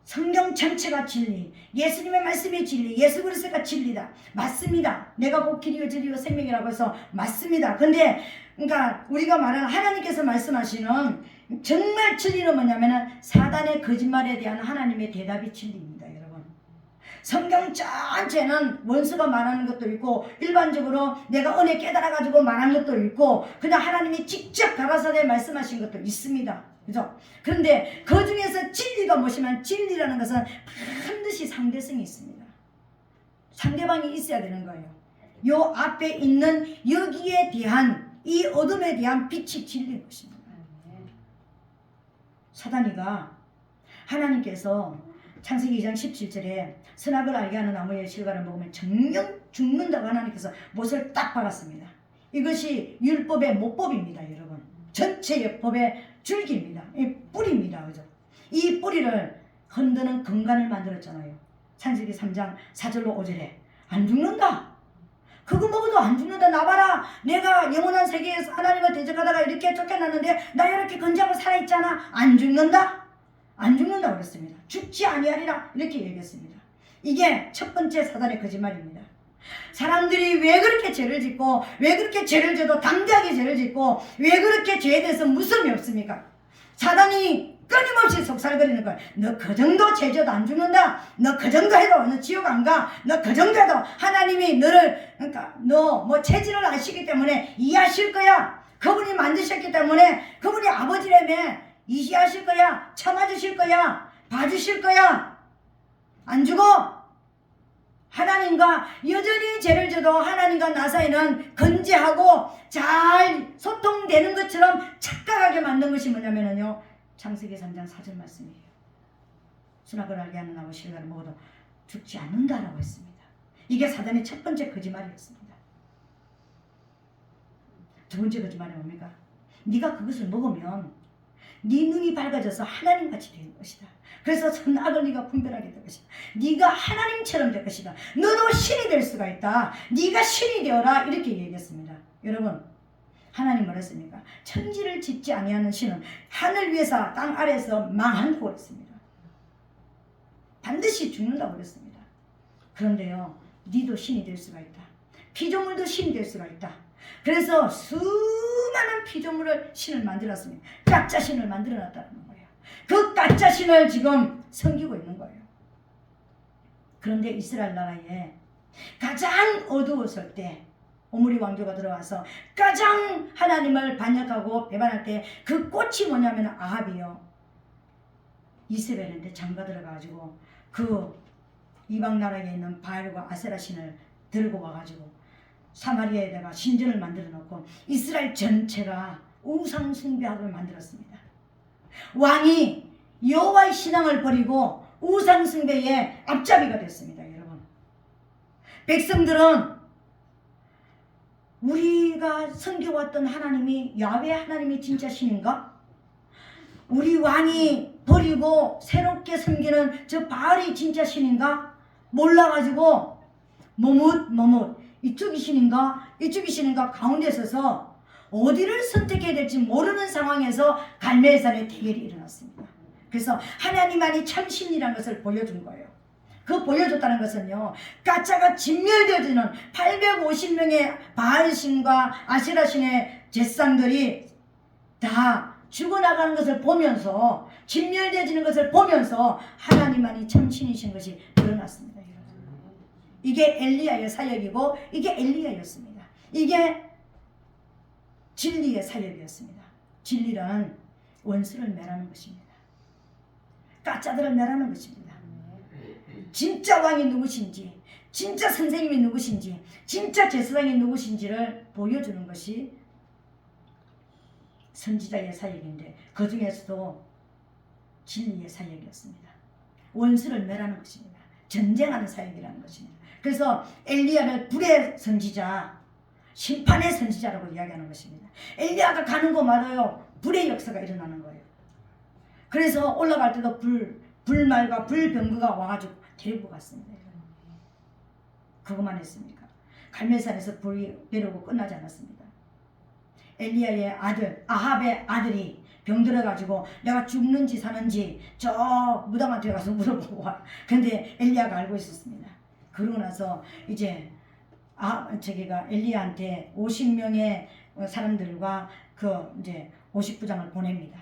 성경 전체가 진리, 예수님의 말씀이 진리, 예수 그리스도가 진리다. 맞습니다. 내가 곧 길이요 진리요 생명이라고 해서 맞습니다. 근데 그러니까 우리가 말하는 하나님께서 말씀하시는 정말 진리는 뭐냐면은 사단의 거짓말에 대한 하나님의 대답이 진리입니다, 여러분. 성경 전체는 원수가 말하는 것도 있고 일반적으로 내가 은혜 깨달아가지고 말하는 것도 있고 그냥 하나님이 직접 가라사대 말씀하신 것도 있습니다. 그죠? 그런데 그 중에서 진리가 무엇이면 진리라는 것은 반드시 상대성이 있습니다. 상대방이 있어야 되는 거예요. 요 앞에 있는 여기에 대한 이 어둠에 대한 빛이 진리인 것입니다. 사단이가 하나님께서 창세기 2장 17절에 선악을 알게 하는 나무의 실과를 먹으면 정령 죽는다고 하나님께서 못을 딱 박았습니다. 이것이 율법의 모법입니다, 여러분. 전체의 법의 줄기입니다. 이 뿌리입니다. 그죠? 이 뿌리를 흔드는 근간을 만들었잖아요. 창세기 3장 4절로 5절에 안 죽는다. 그거 먹어도 안 죽는다. 나봐라. 내가 영원한 세계에서 하나님을 대적하다가 이렇게 쫓겨났는데 나 이렇게 건재하고 살아있잖아. 안 죽는다. 안 죽는다고 그랬습니다. 죽지 아니하리라 이렇게 얘기했습니다. 이게 첫 번째 사단의 거짓말입니다. 사람들이 왜 그렇게 죄를 짓고 왜 그렇게 죄를 져도 담대하게 죄를 짓고 왜 그렇게 죄에 대해서 무서움이 없습니까? 사단이 끊임없이 속살거리는 거야. 너 그 정도 죄 져도 안 죽는다. 너 그 정도 해도 너 지옥 안 가. 너 그 정도 해도 하나님이 너를, 그러니까 너 뭐 체질을 아시기 때문에 이해하실 거야. 그분이 만드셨기 때문에 그분이 아버지라며 이해하실 거야. 참아주실 거야. 봐주실 거야. 안 죽어. 하나님과 여전히 죄를 져도 하나님과 나 사이는 건재하고 잘 소통되는 것처럼 착각하게 만든 것이 뭐냐면요, 창세기 3장 4절 말씀이에요. 선악을 알게 하는 나무 실과를 먹어도 죽지 않는다라고 했습니다. 이게 사단의 첫 번째 거짓말이었습니다. 두 번째 거짓말이 뭡니까? 네가 그것을 먹으면 네 눈이 밝아져서 하나님같이 될 것이다. 그래서 선악을 네가 분별하게 될 것이다. 네가 하나님처럼 될 것이다. 너도 신이 될 수가 있다. 네가 신이 되어라 이렇게 얘기했습니다. 여러분, 하나님 뭐랬습니까? 천지를 짓지 아니하는 신은 하늘 위에서 땅 아래에서 망한다고 그랬습니다. 반드시 죽는다고 그랬습니다. 그런데요, 네도 신이 될 수가 있다. 피조물도 신이 될 수가 있다. 그래서 수많은 피조물을 신을 만들었습니다. 가짜 신을 만들어놨다는 거예요. 그 가짜 신을 지금 섬기고 있는 거예요. 그런데 이스라엘 나라에 가장 어두웠을 때 오므리 왕조가 들어와서 가장 하나님을 반역하고 배반할 때 그 꽃이 뭐냐면 아합이요. 이세벨인데 장가 들어가가지고 그 이방 나라에 있는 바알과 아세라 신을 들고 와가지고 사마리아에다가 신전을 만들어 놓고 이스라엘 전체가 우상 숭배하고 만들었습니다. 왕이 여호와의 신앙을 버리고 우상 숭배의 앞잡이가 됐습니다. 여러분, 백성들은 우리가 섬겨왔던 하나님이 야훼 하나님이 진짜 신인가? 우리 왕이 버리고 새롭게 섬기는 저 바알이 진짜 신인가? 몰라가지고 머뭇 이쪽이 신인가 이쪽이 신인가 가운데 서서 어디를 선택해야 될지 모르는 상황에서 갈멜산의 대결이 일어났습니다. 그래서 하나님만이 참 신이라는 것을 보여준 거예요. 그 보여줬다는 것은요, 가짜가 진멸되어지는 850명의 바알신과 아세라신의 제상들이 다 죽어나가는 것을 보면서, 진멸되어지는 것을 보면서 하나님만이 참 신이신 것이 드러났습니다. 이게 엘리야의 사역이고 이게 엘리야였습니다. 이게 진리의 사역이었습니다. 진리란 원수를 멸하는 것입니다. 가짜들을 멸하는 것입니다. 진짜 왕이 누구신지, 진짜 선생님이 누구신지, 진짜 제사장이 누구신지를 보여주는 것이 선지자의 사역인데, 그 중에서도 진리의 사역이었습니다. 원수를 멸하는 것입니다. 전쟁하는 사역이라는 것입니다. 그래서 엘리야를 불의 선지자, 심판의 선지자라고 이야기하는 것입니다. 엘리야가 가는 곳마다요 불의 역사가 일어나는 거예요. 그래서 올라갈 때도 불말과 불병거가 와가지고 데리고 갔습니다. 그것만 했습니까? 갈멜산에서 불이 내려오고 끝나지 않았습니다. 엘리야의 아들 아합의 아들이 병들어가지고 내가 죽는지 사는지 저 무당한테 가서 물어보고 와. 근데 엘리야가 알고 있었습니다. 그러고 나서 이제 저기가 엘리야한테 50명의 사람들과 그 이제 50부장을 보냅니다.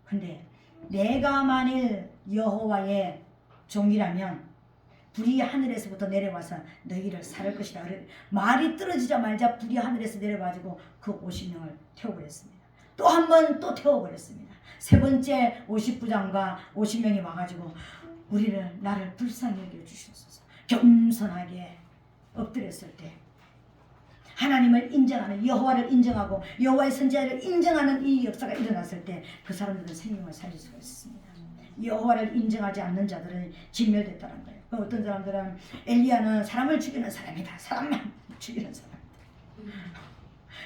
근데 내가 만일 여호와의 종이라면 불이 하늘에서부터 내려와서 너희를 살할 것이다. 말이 떨어지자마자 불이 하늘에서 내려가지고 그 50명을 태워버렸습니다. 또 한 번 또 태워버렸습니다. 세 번째 50부장과 50명이 와가지고 나를 불쌍히 여겨주시옵소서. 겸손하게 엎드렸을 때 하나님을 인정하는, 여호와를 인정하고 여호와의 선지자를 인정하는 이 역사가 일어났을 때 그 사람들은 생명을 살릴 수가 있었습니다. 여호와를 인정하지 않는 자들은 진멸됐다는 거예요. 어떤 사람들은 엘리야는 사람을 죽이는 사람이다. 사람만 죽이는 사람.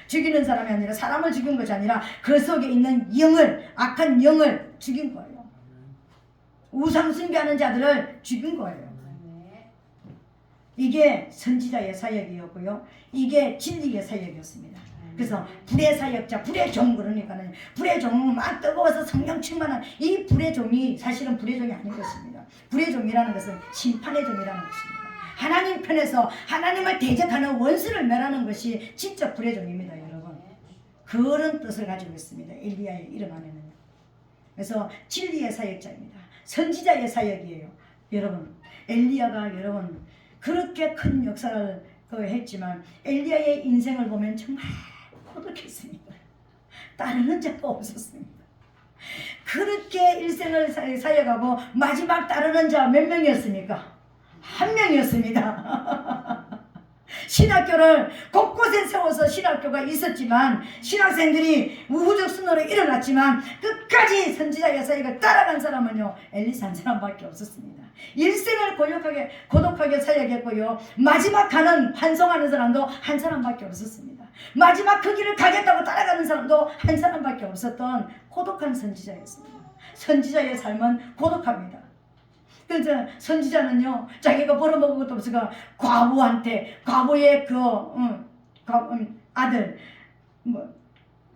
죽이는 사람이 아니라 사람을 죽인 것이 아니라 그 속에 있는 영을, 악한 영을 죽인 거예요. 우상 숭배하는 자들을 죽인 거예요. 이게 선지자의 사역이었고요. 이게 진리의 사역이었습니다. 그래서 불의 사역자, 불의 종, 그러니까는 불의 종은 막 뜨거워서 성령 충만한 이 불의 종이 사실은 불의 종이 아닌 것입니다. 불의 종이라는 것은 심판의 종이라는 것입니다. 하나님 편에서 하나님을 대적하는 원수를 멸하는 것이 진짜 불의 종입니다, 여러분. 그런 뜻을 가지고 있습니다. 엘리야의 이름 안에는. 그래서 진리의 사역자입니다. 선지자의 사역이에요. 여러분, 엘리야가 여러분 그렇게 큰 역사를 했지만 엘리야의 인생을 보면 정말 고독했습니다. 따르는 자가 없었습니다. 그렇게 일생을 사역하고 마지막 따르는 자 몇 명이었습니까? 한 명이었습니다. 신학교를 곳곳에 세워서 신학교가 있었지만 신학생들이 우후적 순으로 일어났지만 끝까지 선지자의 사역을 따라간 사람은요 엘리사 한 사람밖에 없었습니다. 일생을 고독하게 사역했고요, 마지막 가는 환송하는 사람도 한 사람밖에 없었습니다. 마지막 그 길을 가겠다고 따라가는 사람도 한 사람밖에 없었던 고독한 선지자였습니다. 선지자의 삶은 고독합니다. 그래서 선지자는요 자기가 벌어먹은 것도 없으니까 과부의 아들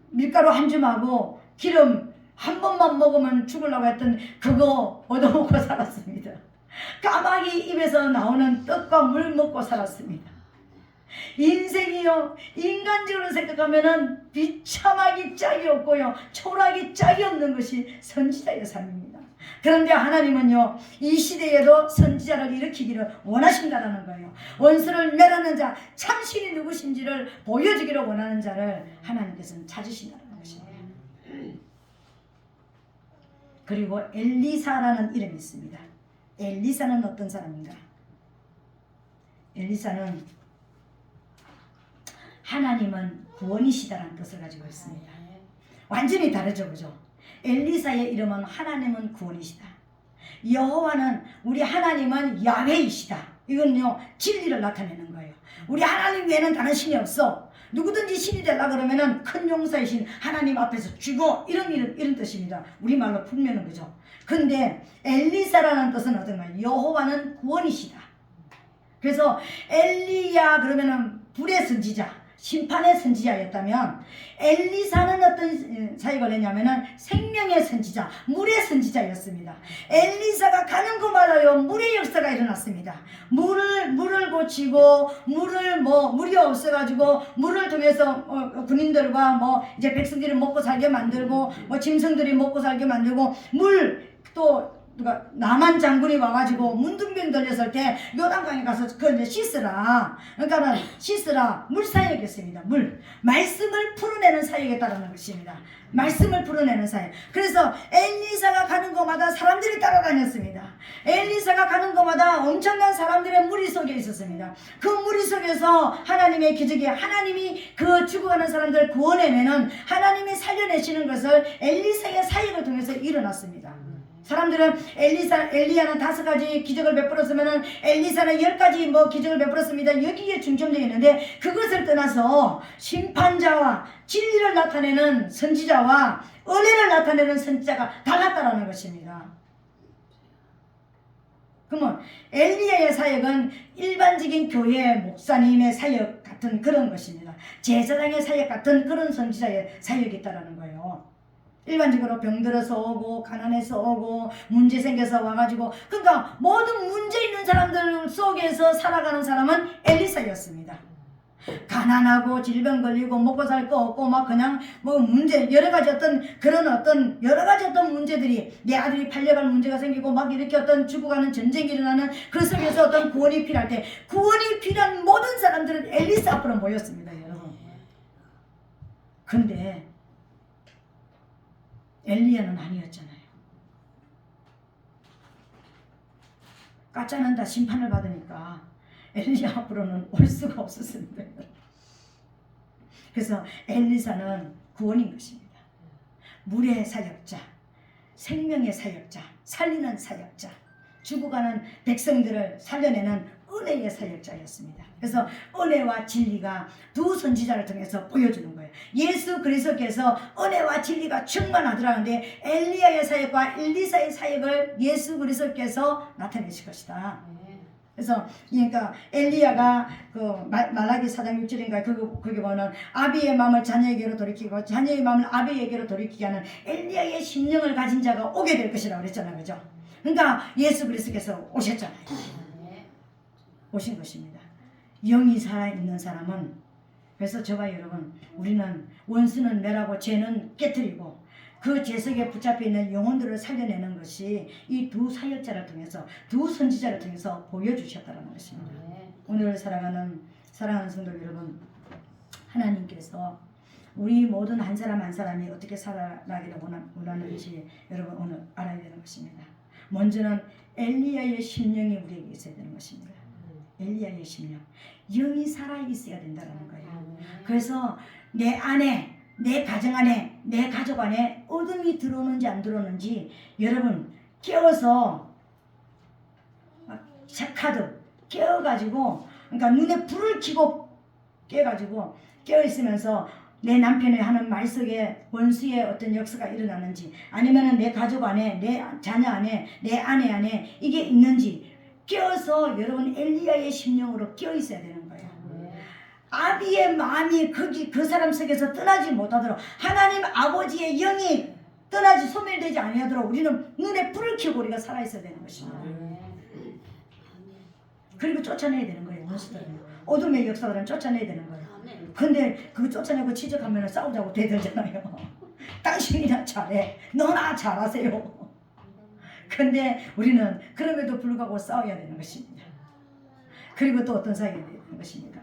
밀가루 한 줌하고 기름 한 번만 먹으면 죽으려고 했던 그거 얻어먹고 살았습니다. 까마귀 입에서 나오는 떡과 물 먹고 살았습니다. 인생이요 인간적으로 생각하면은 비참하기 짝이 없고요 초라하기 짝이 없는 것이 선지자의 삶입니다. 그런데 하나님은요, 이 시대에도 선지자를 일으키기를 원하신다라는 거예요. 원수를 멸하는 자, 참신이 누구신지를 보여주기를 원하는 자를 하나님께서는 찾으신다는 것입니다. 그리고 엘리사라는 이름이 있습니다. 엘리사는 어떤 사람인가? 엘리사는 하나님은 구원이시다라는 뜻을 가지고 있습니다. 완전히 다르죠, 그죠? 엘리사의 이름은 하나님은 구원이시다. 여호와는, 우리 하나님은 야훼이시다. 이건요, 진리를 나타내는 거예요. 우리 하나님 외에는 다른 신이 없어. 누구든지 신이 되려고 그러면은 큰 용사의 신 하나님 앞에서 죽어, 이런 뜻입니다. 우리말로 풀면은, 그죠? 근데 엘리사라는 뜻은 어떤가요? 여호와는 구원이시다. 그래서 엘리야 그러면은 불의 선지자, 심판의 선지자였다면, 엘리사는 어떤 사역을 했냐면은 생명의 선지자, 물의 선지자였습니다. 엘리사가 가는 곳마다요, 물의 역사가 일어났습니다. 물을 고치고, 물이 없어가지고 물을 통해서 군인들과 이제 백성들이 먹고 살게 만들고, 짐승들이 먹고 살게 만들고, 또 누가 남한 장군이 와가지고 문둥병 들렸을 때 요단강에 가서 그 이제 씻으라. 그러니까는 씻으라, 물 사역이었습니다. 말씀을 풀어내는 사역이었다는 것입니다. 말씀을 풀어내는 사역. 그래서 엘리사가 가는 곳마다 사람들이 따라다녔습니다. 엘리사가 가는 곳마다 엄청난 사람들의 무리 속에 있었습니다. 그 무리 속에서 하나님의 기적이, 하나님이 그 죽어가는 사람들을 구원해내는, 하나님이 살려내시는 것을 엘리사의 사역을 통해서 일어났습니다. 사람들은 엘리야는 5가지 기적을 베풀었으면은 엘리사는 10가지 기적을 베풀었습니다. 여기에 중점되어 있는데, 그것을 떠나서 심판자와 진리를 나타내는 선지자와 은혜를 나타내는 선지자가 달랐다라는 것입니다. 그러면 엘리야의 사역은 일반적인 교회 목사님의 사역 같은 그런 것입니다. 제사장의 사역 같은 그런 선지자의 사역이 있다라는 거예요. 일반적으로 병들어서 오고, 가난해서 오고, 문제 생겨서 와가지고, 그러니까 모든 문제 있는 사람들 속에서 살아가는 사람은 엘리사였습니다. 가난하고 질병 걸리고 먹고 살 거 없고 그냥 문제, 여러 가지 어떤 문제들이, 내 아들이 팔려갈 문제가 생기고 이렇게 죽어가는 전쟁이 일어나는 그 속에서 어떤 구원이 필요할 때, 구원이 필요한 모든 사람들은 엘리사 앞으로 모였습니다, 여러분. 근데 엘리야는 아니었잖아요. 가짜는 다 심판을 받으니까 엘리야 앞으로는 올 수가 없었습니다. 그래서 엘리사는 구원인 것입니다. 물의 사역자, 생명의 사역자, 살리는 사역자, 죽어가는 백성들을 살려내는 은혜의 사역자였습니다. 그래서 은혜와 진리가 두 선지자를 통해서 보여주는 거예요. 예수 그리스도께서 은혜와 진리가 충만하더라는데, 엘리야의 사역과 엘리사의 사역을 예수 그리스도께서 나타내실 것이다. 그래서 그러니까 엘리야가 말라기 4장 6절인가 거기 보면 아비의 마음을 자녀에게로 돌이키고 자녀의 마음을 아비에게로 돌이키게 하는 엘리야의 심령을 가진 자가 오게 될 것이라고 그랬잖아요, 그죠? 그러니까 예수 그리스도께서 오셨잖아요. 오신 것입니다. 영이 살아있는 사람은, 그래서 저와 여러분, 우리는 원수는 멸하고 죄는 깨뜨리고 그 죄석에 붙잡혀 있는 영혼들을 살려내는 것이 이 두 사역자를 통해서, 두 선지자를 통해서 보여주셨다는 것입니다. 오늘 사랑하는 성도 여러분, 하나님께서 우리 모든 한 사람 한 사람이 어떻게 살아가기를 원하는지 여러분 오늘 알아야 되는 것입니다. 먼저는 엘리야의 심령이 우리에게 있어야 되는 것입니다. 엘리야의 심령, 영이 살아있어야 된다는 거예요. 그래서 내 안에, 내 가정 안에, 내 가족 안에 어둠이 들어오는지 안 들어오는지 여러분 깨워서, 착하듯 깨어가지고, 그러니까 눈에 불을 켜고 깨가지고 깨어있으면서 내 남편이 하는 말 속에 원수의 어떤 역사가 일어나는지, 아니면은 내 가족 안에, 내 자녀 안에, 내 아내 안에 이게 있는지 깨어서 여러분 엘리야의 심령으로 깨어 있어야 되는 거예요. 아비의 마음이 그 사람 속에서 떠나지 못하도록, 하나님 아버지의 영이 떠나지 소멸되지 아니하도록 우리는 눈에 불을 켜고 우리가 살아 있어야 되는 것입니다. 그리고 쫓아내야 되는 거예요. 원수들은, 어둠의 역사들은 쫓아내야 되는 거예요. 근데 그거 쫓아내고 지적하면 싸우자고 대들잖아요. 당신이나 잘해, 너나 잘하세요. 근데 우리는 그럼에도 불구하고 싸워야 되는 것입니다. 그리고 또 어떤 사역이 되는 것입니까?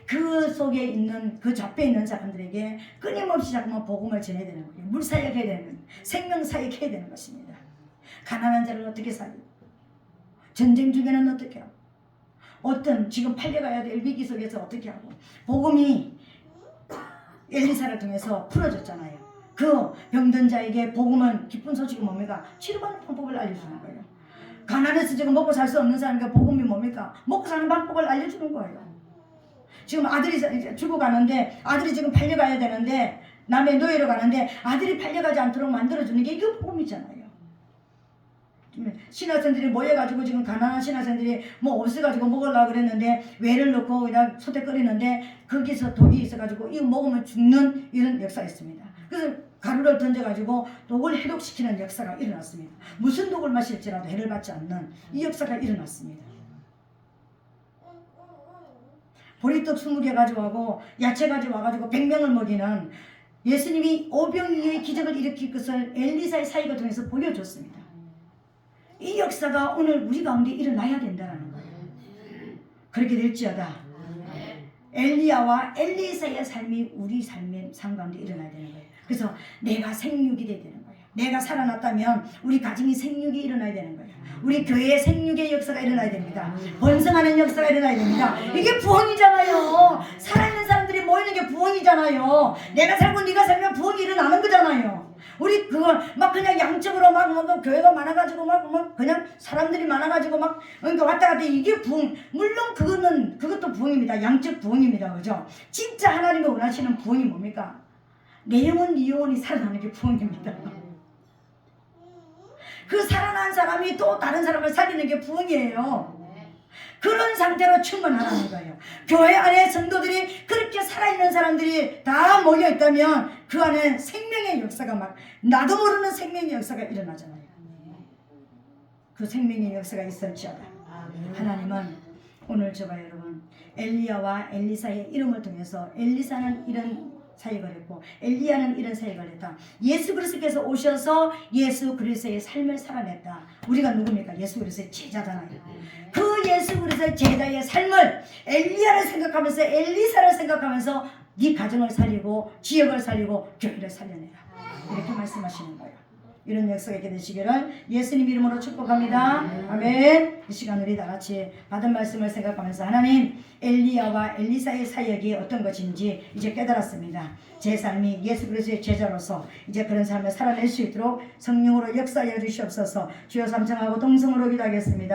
그 속에 있는 그 잡혀 있는 사람들에게 끊임없이 자꾸만 복음을 전해야 되는 거예요. 물사역해야 되는 거예요. 생명사역해야 되는 것입니다. 가난한 자를 어떻게 살리고, 전쟁 중에는 어떻게 하고, 어떤 지금 팔려가야 될 위기 속에서 어떻게 하고, 복음이 엘리사를 통해서 풀어졌잖아요. 그 병든 자에게 복음은 기쁜 소식이 뭡니까? 치료받는 방법을 알려주는 거예요. 가난해서 지금 먹고 살 수 없는 사람에게 복음이 뭡니까? 먹고 사는 방법을 알려주는 거예요. 지금 아들이 죽어가는데, 아들이 지금 팔려가야 되는데, 남의 노예로 가는데 아들이 팔려가지 않도록 만들어주는 게 이게 복음이잖아요. 신학생들이 모여가지고 지금 가난한 신학생들이 뭐 없어가지고 먹으려고 그랬는데 외를 넣고 그냥 소태거리는데 거기서 독이 있어가지고 이거 먹으면 죽는 이런 역사가 있습니다. 그래서 가루를 던져가지고 독을 해독시키는 역사가 일어났습니다. 무슨 독을 마실지라도 해를 받지 않는 이 역사가 일어났습니다. 보리떡 20개 가져와고 야채 가져와가지고 100명을 먹이는 예수님이 오병이어의 기적을 일으킬 것을 엘리사의 사역을 통해서 보여줬습니다. 이 역사가 오늘 우리 가운데 일어나야 된다는 거예요. 그렇게 될지어다 엘리야와 엘리사의 삶이 우리 삶의 삶 가운데 일어나야 되는 거예요. 그래서 내가 생육이 돼야 되는 거예요. 내가 살아났다면 우리 가정이 생육이 일어나야 되는 거예요. 우리 교회의 생육의 역사가 일어나야 됩니다. 번성하는 역사가 일어나야 됩니다. 이게 부흥이잖아요. 살아있는 사람들이 모이는 게 부흥이잖아요. 내가 살고 네가 살면 부흥이 일어나는 거잖아요. 우리 그걸 막 그냥 양적으로 막 교회가 많아가지고 막 그냥 사람들이 많아가지고 막 그러니까 왔다 갔다 이게 부흥. 물론 그것도 부흥입니다. 양적 부흥입니다. 그죠? 진짜 하나님이 원하시는 부흥이 뭡니까? 내 영혼 네 영혼이 살아나는 게 부흥입니다. 그 살아난 사람이 또 다른 사람을 살리는 게 부흥이에요. 그런 상태로 충만하라는 거예요. 교회 안에 성도들이 그렇게 살아있는 사람들이 다 모여있다면 그 안에 생명의 역사가 막 나도 모르는 생명의 역사가 일어나잖아요. 그 생명의 역사가 있을지어다. 하나님은 오늘 저와 여러분 엘리야와 엘리사의 이름을 통해서 엘리사는 이런 사역을 했고 엘리야는 이런 사역을 했다. 예수 그리스도께서 오셔서 예수 그리스도의 삶을 살아냈다. 우리가 누굽니까? 예수 그리스도의 제자잖아요. 그 예수 그리스도의 제자의 삶을 엘리야를 생각하면서 엘리사를 생각하면서 네 가정을 살리고 지역을 살리고 교회를 살려내라. 이렇게 말씀하시는 거예요. 이런 역사가 있게 되시기를 예수님 이름으로 축복합니다. 아멘. 이 시간 우리 다 같이 받은 말씀을 생각하면서 하나님 엘리야와 엘리사의 사역이 어떤 것인지 이제 깨달았습니다. 제 삶이 예수 그리스도의 제자로서 이제 그런 삶을 살아낼 수 있도록 성령으로 역사하여 주시옵소서. 주여 삼창하고 동성으로 기도하겠습니다.